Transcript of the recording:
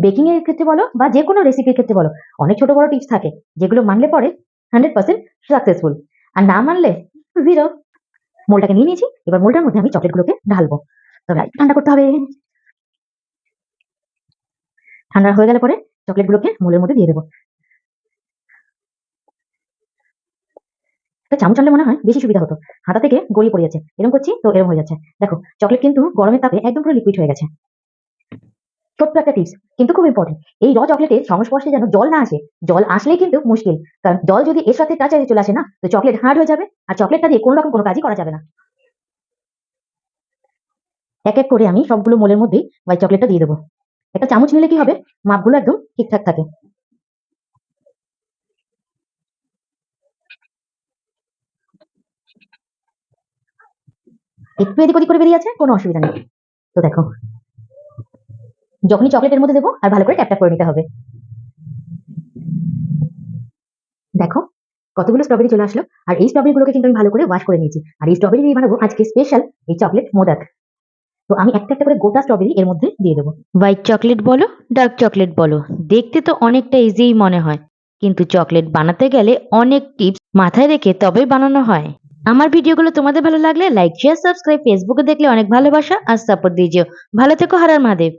Baking এর ক্ষেত্রে বলো বা যে কোনো রেসিপির ক্ষেত্রে বলো, অনেক ছোট বড় টিপস থাকে যেগুলো মানলে পরে 100% সাকসেসফুল, আর না মানলে জিরো। মোলটাকে নিয়ে নিয়েছি, এবার মোলটার মধ্যে আমি চকলেটগুলোকে ঢালবো। তবে একটু ঠান্ডা করতে হবে। ঠান্ডা হয়ে গেলে পরে চকলেটগুলোকে মোলের মধ্যে দিয়ে দেবো। একটা চামচ আনলে মনে হয় বেশি সুবিধা হতো, হাতা থেকে গড়িয়ে পড়ে যাচ্ছে, এরকম করছি তো এরকম হয়ে যাচ্ছে। দেখো চকলেট কিন্তু গরমের তাপে একদম পুরো লিকুইড হয়ে গেছে। ছোট্ট একটা টিপস কিন্তু খুব ইম্পর্টেন্ট, এই র চকলেটের সংস্পর্শে যেন জল না আসে। জল আসলেই কিন্তু মুশকিল, কারণ জল যদি এর সাথে টাচ চলে আসে না, তো চকলেট হার্ড হয়ে যাবে, আর চকলেটটা দিয়ে কোনো রকম কোনো কাজই করা যাবে না। এক এক করে আমি সবগুলো মোলের মধ্যেই হোয়াইট চকলেটটা দিয়ে দেবো। একটা চামচ নিলে কি হবে, মাপগুলো একদম ঠিকঠাক থাকে। একটু এদিক ওদিক করে বেরিয়ে আছে, কোনো অসুবিধা নেই। তো দেখো, যখনই চকলেটের মধ্যে দেবো আর ভালো করে ট্যাপ ট্যাপ করে নিতে হবে। দেখো কতগুলো স্ট্রবেরি চলে আসলো, আর এই স্ট্রবেরি গুলোকে কিন্তু আমি ভালো করে ওয়াশ করে নিয়েছি, আর এই স্ট্রবেরি দিয়ে বানাবো আজকে স্পেশাল এই চকলেট মোদক। তো আমি একটা একটা করে গোটা স্ট্রবেরি এর মধ্যে দিয়ে দেবো। হোয়াইট চকলেট বলো, ডার্ক চকলেট বলো, দেখতে তো অনেকটা ইজিই মনে হয়, কিন্তু চকলেট বানাতে গেলে অনেক টিপস মাথায় রেখে তবেই বানানো হয়। আমার ভিডিওগুলো তোমাদের ভালো লাগলে লাইক শেয়ার সাবস্ক্রাইব, ফেসবুকে দেখলে অনেক ভালোবাসা আর সাপোর্ট দিজিও। ভালো থেকো, হারার মহাদেব।